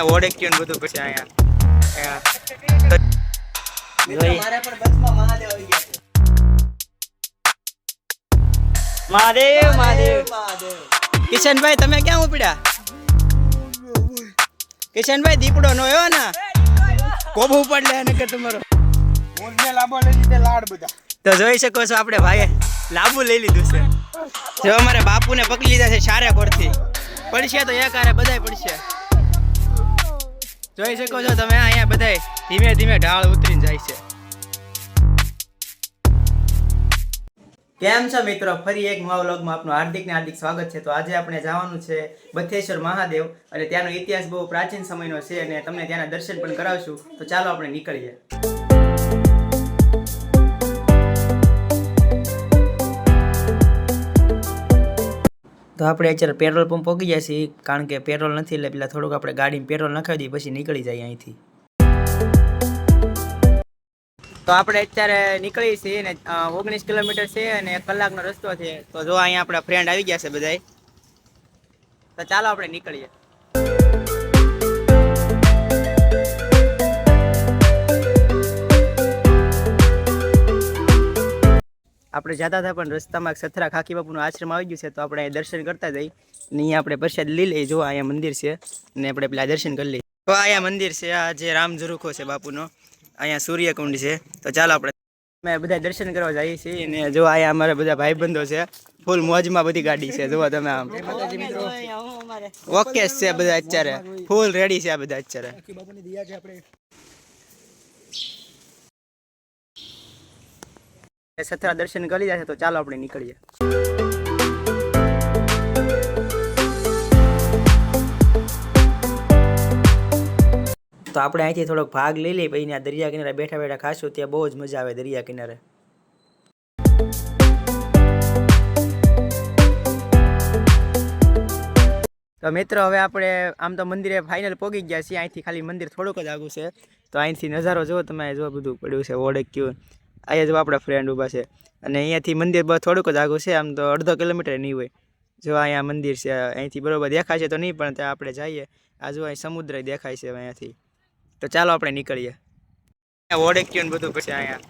ઓડે ક્યું ને બધું પછી અહીંયા મારે પણ બસમાં મહાદેવ આવી ગયા છે. મહાદેવ મહાદેવ મહાદેવ. કિશનભાઈ તમે ક્યાં ઉપડ્યા? કિશનભાઈ દીપડો નો આવ્યો ને કોબ ઉપર લે ને કે તમારો મોજને લાંબો લઈ લીધે લાડ બધા. તો જોઈ શકો છો આપણે ભાઈએ લાંબુ લઈ લીધું છે. જો અમારે બાપુને પકડી લીધા છે સારે પરથી. પડશે તો એક આરે બધાય પડશે. જોઈ શકો છો તમે અહીંયા બધાય ધીમે ધીમે ઢાળ ઉતરીને જાય છે. કેમ છો મિત્રો? ફરી એક નવા વ્લોગમાં આપનું હાર્દિક ને હાર્દિક સ્વાગત છે. તો આજે આપણે જવાનું છે બથેશ્વર મહાદેવ અને ત્યાંનો ઇતિહાસ બહુ પ્રાચીન સમયનો છે અને તમને ત્યાંના દર્શન પણ કરાવશું. તો ચાલો આપણે નીકળીએ. તો આપણે અત્યારે પેટ્રોલ પંપ પહોંચી ગયા છીએ, કારણ કે પેટ્રોલ નથી એટલે પેલા થોડુંક આપણે ગાડીમાં પેટ્રોલ નખાવી દઈએ પછી નીકળી જાય અહીંથી. તો આપણે અત્યારે નીકળી છીએ ને 19 કિલોમીટર છે અને 1 કલાકનો રસ્તો છે. તો જો અહીંયા આપણા ફ્રેન્ડ આવી ગયા છે બધાય. તો ચાલો આપણે નીકળીએ. આપણે જતા હતા પણ રસ્તામાં સથરા ખાકી બાપુનો આશ્રમ આવી ગયું છે. તો આપણે દર્શન કરતા જઈ ને અહીંયા આપણે પ્રસાદ લઈ લઈએ. જો અહીંયા મંદિર છે ને આપણે પેલા દર્શન કરી લઈએ. તો અહીંયા મંદિર છે, આ જે રામ ઝરૂખો છે બાપુનો, અહીંયા સૂર્યકુંડ છે. તો ચાલો આપણે અમે બધા દર્શન કરવા જઈએ છીએ. અને જો અહીંયા અમારા બધા ભાઈબંધો છે, ફૂલ મોજમાં બધી ગાડી છે. જુઓ તમે આમ ઓકે છે બધા, અત્યારે ફૂલ રેડી છે આ બધા અત્યારે. સથરા દર્શન કરી જશે. તો ચાલો આપણે નીકળીએ. તો આપણે અહીંથી થોડોક ભાગ લઈ લઈએ, પછી ત્યાં દરિયા કિનારે બેઠા બેઠા ખાશું. ત્યાં બહુ જ મજા આવે દરિયા કિનારે. તો મિત્રો હવે આપણે આમ તો મંદિરે ફાઇનલ પહોંચી ગયા છીએ. અહીંથી ખાલી મંદિર થોડુંક જ આગું છે. તો અહીંથી નજારો જુઓ તમે, જો બધું પડ્યું છે ઓળખ્યું. અહીંયા જો આપણા ફ્રેન્ડ ઊભા છે અને અહીંયાથી મંદિર થોડુંક જ આગું છે, આમ તો અડધો કિલોમીટર નહીં હોય. જો અહીંયા મંદિર છે, અહીંથી બરોબર દેખાય છે તો નહીં, પણ ત્યાં આપણે જઈએ આ જો અહીં સમુદ્ર દેખાય છે અહીંયાથી. તો ચાલો આપણે નીકળીએ. ઓળખ્યું ને બધું પછી અહીંયા.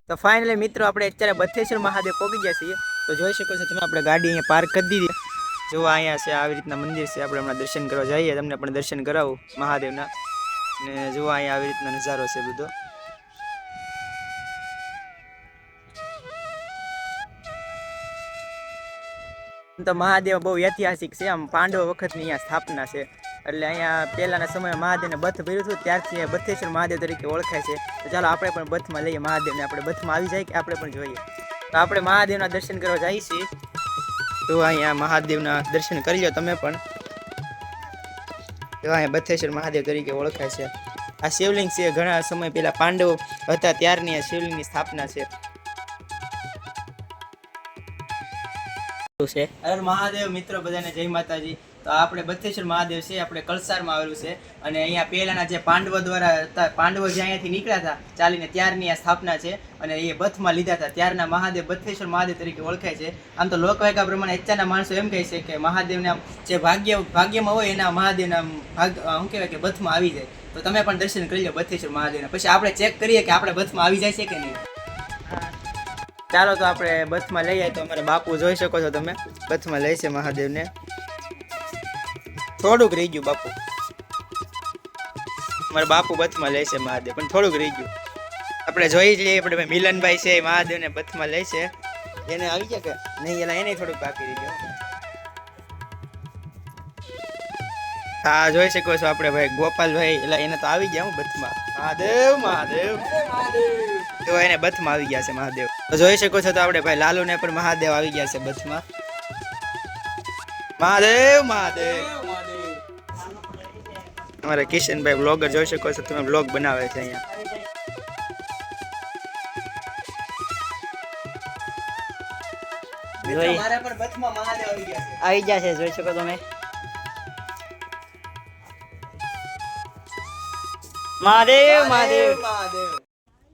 તો ફાઇનલી મિત્રો આપણે અત્યારે બથેશ્વર મહાદેવ પહોંચી ગયા છીએ. તો જોઈ શકો છો તમે આપણે ગાડી અહીંયા પાર્ક કરી દીધી. જો અહીંયા છે આવી રીતના મંદિર છે. આપણે હમણાં દર્શન કરવા જઈએ, તમને પણ દર્શન કરાવું મહાદેવના. ને જો અહીંયા આવી રીતના નજારો છે બધો. તો મહાદેવ બહુ ઐતિહાસિક છે. આમ પાંડવો વખતની અહીંયા સ્થાપના છે. એટલે અહીંયા પહેલાના સમયમાં મહાદેવને બથ ભર્યું હતું, ત્યારથી બથેશ્વર મહાદેવ તરીકે ઓળખાય છે. તો ચાલો આપણે પણ બથમાં લઈએ મહાદેવને. આપણે બથમાં આવી જાય કે આપણે પણ જોઈએ. તો આપણે મહાદેવના દર્શન કરવા જઈએ છીએ. તો અહીંયા મહાદેવના દર્શન કરી લો તમે પણ. તો અહીંયા બથેશ્વર મહાદેવ તરીકે ઓળખાય છે. આ શિવલિંગ છે, ઘણા સમય પહેલા પાંડવો હતા ત્યારની આ શિવલિંગની સ્થાપના છે. અરે મહાદેવ મિત્રો બધાને જય માતાજી. તો આપણે બથેશ્વર મહાદેવ છે, આપણે કલસારમાં આવેલું છે. અને અહીંયા પહેલાના જે પાંડવો દ્વારા હતા, પાંડવો જે અહીંયાથી નીકળ્યા હતા ચાલીને, ત્યારની આ સ્થાપના છે. અને એ બથમાં લીધા હતા ત્યારના મહાદેવ બથેશ્વર મહાદેવ તરીકે ઓળખાય છે. આમ તો લોકવાયકા પ્રમાણે અત્યારના માણસો એમ કહે છે કે મહાદેવના જે ભાગ્યમાં હોય એના મહાદેવના શું કહેવાય કે બથમાં આવી જાય. તો તમે પણ દર્શન કરી લો બથેશ્વર મહાદેવના. પછી આપણે ચેક કરીએ કે આપણે બથમાં આવી જાય છે કે નહીં. ચાલો તો આપણે બથમાં લઈએ. તો અમારે બાપુ જોઈ શકો છો તમે, બથમાં લે છે મહાદેવને. થોડુંક રહી ગયું બાપુ, અમારા બાપુ બથમાં લે છે મહાદેવ, પણ થોડુંક રહી ગયું. આપણે જોઈ જ લઈએ. આપણે મિલનભાઈ છે મહાદેવને બથમાં લે છે. એને આવી ગયા કે નહીં? એલા એને થોડુંક બાકી રહી ગયું. હા જોઈ શકો છો આપણે ભાઈ ગોપાલભાઈ, એટલે એને તો આવી ગયા હું બથમાં. મહાદેવ મહાદેવ તો એને બથમાં આવી ગયા છે મહાદેવ. તો જોઈ શકો છો તો આપણે ભાઈ લાલુને પણ મહાદેવ આવી ગયા છે બથમાં. મહાદેવ મહાદેવ. અમારા કિશનભાઈ બ્લોગર જોઈ શકો છો તમે, બ્લોગ બનાવે છે અહીંયા. મિત્રો મારા પણ બથમાં મહાદેવ આવી ગયા છે, જોઈ શકો તમે. મહાદેવ મહાદેવ.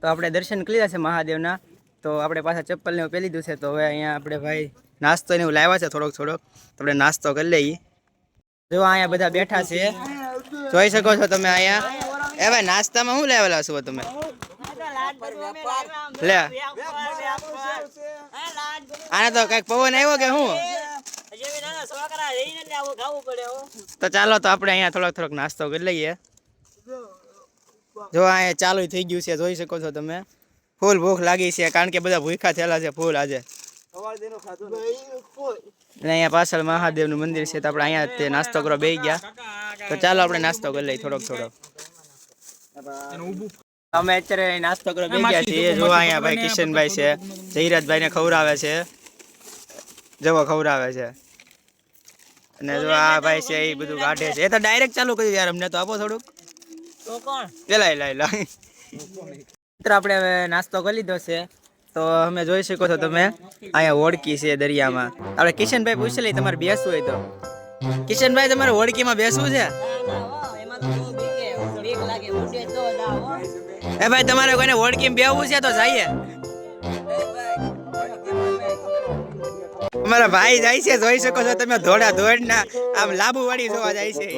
તો આપણે દર્શન કર્યા છે મહાદેવના. તો આપણે પાછા ચપ્પલ ને એવું પહેરી લીધું છે. તો હવે અહીંયા આપણે ભાઈ નાસ્તો ને એવું લાવ્યા છે થોડોક તો આપણે નાસ્તો કરી લઈએ. જો અહીંયા બધા બેઠા છે, જોઈ શકો છો તમે અહીંયા. એ ભાઈ નાસ્તામાં શું લાવેલા છો તમે? લે આને તો કઈક પવન આવ્યો કે શું? તો ચાલો તો આપણે અહીંયા થોડોક નાસ્તો કરી લઈએ. જો અહીંયા ચાલુ થઈ ગયું છે, જોઈ શકો છો તમે. ફૂલ ભૂખ લાગી છે, કારણ કે બધા ભૂખા થયેલા છે ફૂલ આજે. અને અહીંયા પાછળ મહાદેવનું મંદિર છે, તો આપણે અહીંયા તે નાસ્તો કરવા બેસી ગયા. તો ચાલો આપણે નાસ્તો કરી લઈએ થોડોક. અમે અત્યારે નાસ્તો કરવા બેસી ગયા છીએ. જો અહીંયા ભાઈ કિશનભાઈ છે, જયરાજભાઈ ને ખવડાવે છે, જવો ખવડાવે છે. અને જો આ ભાઈ છે એ બધું કાઢે છે. એ તો ડાયરેક્ટ ચાલુ કર્યું યાર, અમને તો આપો થોડુંક. આપણે હવે નાસ્તો કરી લીધો છે. તો અમે જોઈ શકો છો તમે અહીંયા હોડકી છે દરિયામાં. આપણે કિશનભાઈ પૂછી લઈએ તમારે બેસવું હોય તો. કિશનભાઈ તમારે હોડકીમાં બેસવું છે? એ ભાઈ તમારે કોઈને હોડકીમાં બેસવું છે તો જઈએ. અમારા ભાઈ જાય છે, જોઈ શકો છો તમે. ધોળા ધોળના આમ લાંબુ વાળી જોવા જાય છે.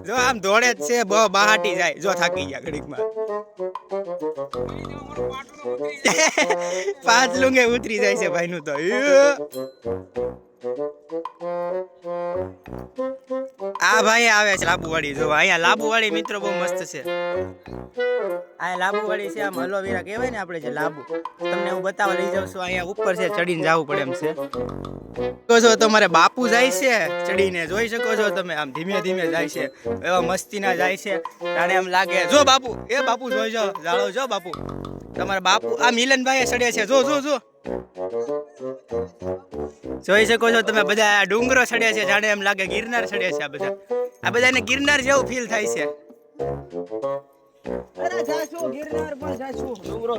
જો આમ દોડે જ છે, બહુ બહાટી જાય. જો થાકી ગયા ઘડીકમાં. 5 લુંગે ઉતરી જાય છે ભાઈ નું તો. આ ભાઈ આવે છે લાંબુવાળી. જો અહીંયા લાંબુવાળી મિત્રો બહુ મસ્ત છે. અહીંયા લાંબુવાળી છે, આમ એલોવેરા કહેવાય ને આપણે જે લાંબુ. તમને હું બતાવવા લઈ જાઉં છું. અહીંયા ઉપર છે, ચડીને જવું પડે એમ છે. શકો છો તમારે બાપુ જાય છે ચડીને, જોઈ શકો છો તમે. આમ ધીમે ધીમે જાય છે, એવા મસ્તીના જાય છે. જાણે એમ લાગે. જો બાપુ, એ બાપુ જોઈ જાઓ, જાળો જો બાપુ. તમારા બાપુ આ મિલનભાઈ ચડે છે. જો જો જો જોઈ શકો છો તમે. બધા ડુંગરો ચડે છે, જાણે એમ લાગે ગિરનાર ચડે છે. આ બધાને ગિરનાર જેવું ફીલ થાય છે.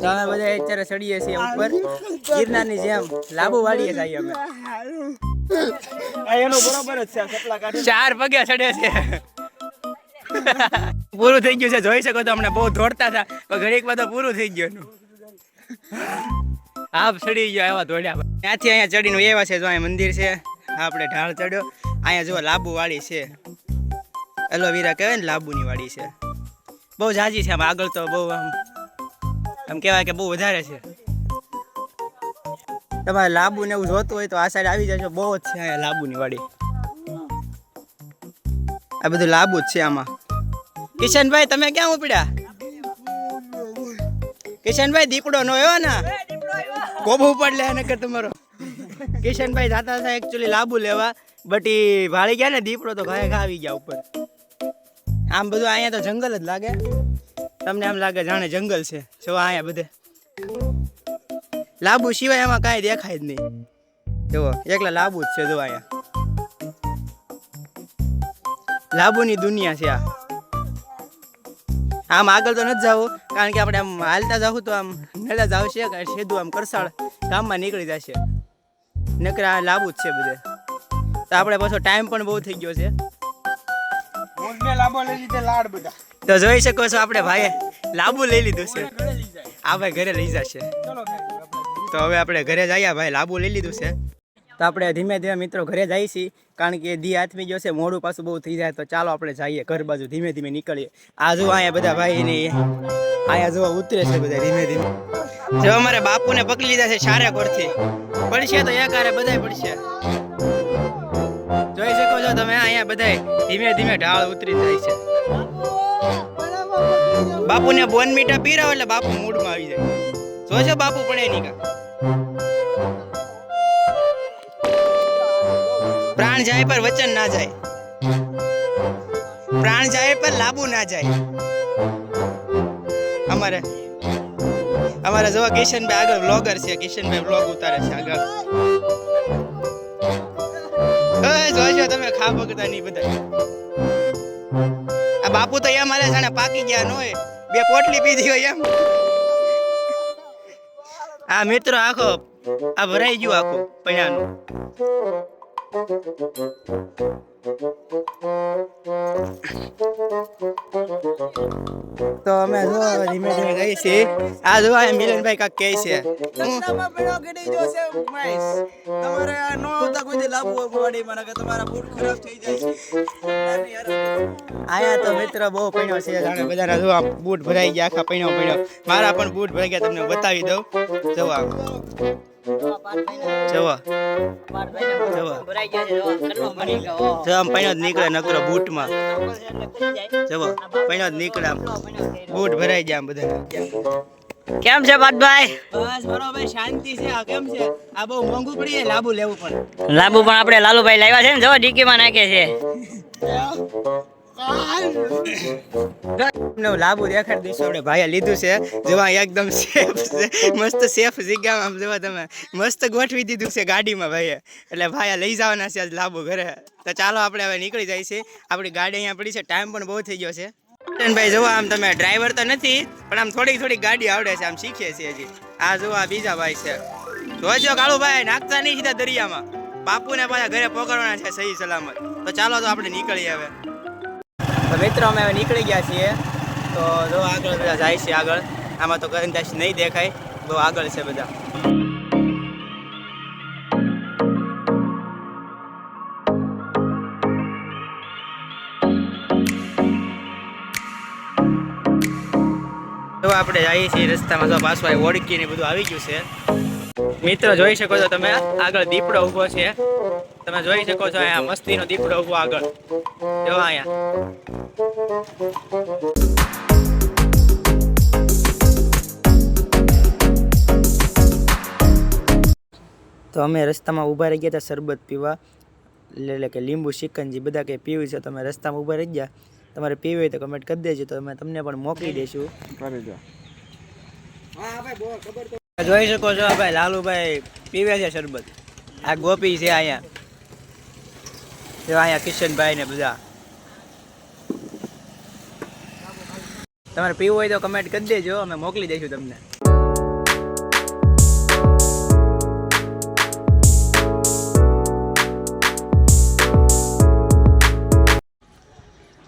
તમે બધા અત્યારે ચડીએ છીએ ઉપર ગિરનારની જેમ. લાંબુ વાળીએ જઈએ અમે. એનો બરોબર જ છે. 4 પગે ચડે છે. પૂરું થઈ ગયું છે, જોઈ શકો તો. અમને બહુ દોડતા હતા, ઘડીક માં તો પૂરું થઈ ગયું. આપ ચડી ગયો એવા દોડ્યા. ત્યાંથી અહીંયા ચડીને એવા છે. જો અહીંયા મંદિર છે, આપણે ઢાળ ચડ્યો. અહીંયા જો લાંબુ વાળી છે, એલોવેરા કહેવાય ને, લાંબુની વાળી છે. બહુ જાજી છે. આમ આગળ તો બહુ આમ કહેવાય કે બહુ વધારે છે. તમારે લાંબુ ને એવું જોતું હોય તો આ સાઈડ આવી જશો. બહુ જ છે અહીંયા લાંબુની વાળી. આ બધું લાંબુ જ છે આમાં. કિશનભાઈ તમે ક્યાં ઉપડ્યા? કિશનભાઈ દીપડો નો આવ્યો ને, કોબું પડ લે નકર તમારો. કિશનભાઈ જાતા હતા એકચ્યુઅલી લાંબુ લેવા, બટ એ ભાળી ગયા ને દીપડો, તો ઘાય ઘા આવી ગયા ઉપર. આમ બધું અહીંયા તો જંગલ જ લાગે. તમને એમ લાગે જાણે જંગલ છે. જો અહીંયા બધે લાંબુ સિવાય એમાં કાંઈ દેખાય જ નહીં. જુઓ એકલા લાંબુ જ છે. જો અહીંયા લાંબુની દુનિયા છે આ. આમ આગળ તો નથી જવું, કારણ કે આપણે આમ હાલતા જાવું તો આમ નડા જ આવશે. સીધું આમ કરસાળ ગામમાં નીકળી જશે. નકર આ લાંબુ જ છે બધે. તો આપણે પાછો ટાઈમ પણ બહુ થઈ ગયો છે. તો જોઈ શકો છો આપણે ભાઈએ લાંબુ લઈ લીધું છે. આ ભાઈ ઘરે લઈ જશે. તો હવે આપણે ઘરે જઈએ. ભાઈ લાંબુ લઈ લીધું છે. તો આપણે ધીમે ધીમે મિત્રો ઘરે જઈએ છીએ, કારણ કે દી હાથમી જશે, મોડું પાછું બહુ થઈ જાય. તો ચાલો આપણે જઈએ ઘર બાજુ, ધીમે ધીમે નીકળીએ. આ જો અહીંયા બધા ભાઈ ને અહીંયા જો ઉતરે છે બધા ધીમે ધીમે. જો અમારે બાપુને પકડી લીધા છે સારે કોરથી. પડશે તો એકારે બધાય પડશે. જોઈ શકો છો તમે અહીંયા બધાય ધીમે ધીમે ઢાળ ઉતરી જાય છે. બાપુને બોનમીટા પીરાવ એટલે બાપુ મૂડમાં આવી જાય. જોજો બાપુ પડે નહીં કા. પ્રાણ જાય પર વચન ના જાય. પ્રાણ જાય પર લાંબુ ના જાય. અમારે જોવા કિશનભાઈ આગળ વ્લોગર છે. કિશનભાઈ વ્લોગ ઉતારે છે આગળ. જોજો તમે ખા બગતા નહીં બધા. આ બાપુ તો એમ હાલે જાણે પાકી ગયા ન હોય, 2 પોટલી પીધી હોય એમ. આ મિત્રો આખો આ ભરાઈ ગયું આખું પૈણાનું. તો અમે જો ધીમે ધીમે ગઈ છીએ. આ જો આ મિલનભાઈ કાક કહે છે રસ્તામાં પીણો ગડી જોશે માઈસ. તમારે આ નો આવતા કોઈ દી લાવવું હોય બોડીમાં, નકર તમારા બૂટ ખરાબ થઈ જાય છે. નાની યાર. આયા તો મિત્ર બહુ પૈણો છે જાણે બધાના જો આ બૂટ ભરાઈ ગયા આખા પૈણો. મારા પણ બૂટ ભરાઈ ગયા, તમને બતાવી દઉં. જો આ જો જો આમ પૈણો જ નીકળે નકરો બૂટમાં. જો પૈણો જ નીકળે આમ બૂટ ભરાઈ ગયા આમ બધા. કેમ છે પાર્થભાઈ? બસ બરોબર શાંતિ છે. આ કેમ છે? આ બહુ મોંઘું પડી લાંબુ લેવું પણ. લાંબુ પણ આપણે લાલુભાઈ લાવ્યા છે ને, જો ડીકીમાં નાખે છે. તમને લાંબુ દેખાડી દઈશું. આપણે ભાઈએ લીધું છે જેવા એકદમ સેફ છે, મસ્ત સેફ જગ્યામાં. આમ જોવા તમે મસ્ત ગોઠવી દીધું છે ગાડીમાં ભાઈએ. એટલે ભાઈ લઈ જવાના છે આજ લાંબુ ઘરે. તો ચાલો આપણે હવે નીકળી જાય છે. આપણી ગાડી અહીંયા પડી છે, ટાઈમ પણ બહુ થઈ ગયો છે. ભાઈ જોવા આમ તમે ડ્રાઈવર તો નથી પણ આમ થોડીક થોડીક ગાડી આવડે છે, આમ શીખીએ છીએ હજી. આ જોવા બીજા ભાઈ છે. જોજો કાળુભાઈ નાખતા નહીં સીધા દરિયામાં. બાપુને પાછા ઘરે પકડવાના છે સહી સલામત. તો ચાલો તો આપણે નીકળીએ હવે. તો મિત્રો અમે હવે નીકળી ગયા છીએ. તો જો આગળ બધા જાય છે આગળ. આમાં તો કરંદાશ નહીં દેખાય, બહુ આગળ છે બધા. તો આપણે જઈએ છીએ રસ્તામાં. તો પાછું આ ઓળખી ને બધું આવી ગયું છે. મિત્રો જોઈ શકો છો તમે આગળ દીપડો ઊભો છે. તમે જોઈ શકો છો અહીંયા મસ્તીનો દીપડો ઊભો આગળ. જો અહીંયા તો અમે રસ્તામાં ઊભા રહી ગયા હતા શરબત પીવા, એટલે કે લીંબુ શિકંજી બધા કંઈ પીવું છે. તમે રસ્તામાં ઊભા રહી ગયા, તમારે પીવી હોય તો કમેન્ટ કરી દેજો, તો અમે તમને પણ મોકલી દઈશું. જોઈ શકો છો ભાઈ લાલુભાઈ પીવે છે શરબત. આ ગોપી છે અહીંયા, જો અહીંયા કિશનભાઈ ને બધા. તમારે પીવું હોય તો કમેન્ટ કરી દેજો, અમે મોકલી દઈશું તમને.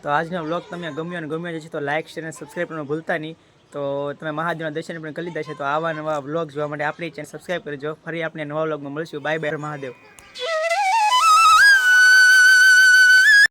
તો આજનો વ્લોગ તમને ગમ્યો છે તો લાઇક શેર અને સબસ્ક્રાઈબ કરવાનું ભૂલતા નહીં. તો તમે મહાદેવના દર્શન પણ કરી લીધા છે. તો આવા નવા વ્લોગ જોવા માટે આપણી ચેનલ સબસ્ક્રાઈબ કરજો. ફરી આપણે નવા વ્લોગમાં મળીશું. Bye bye Mahadev.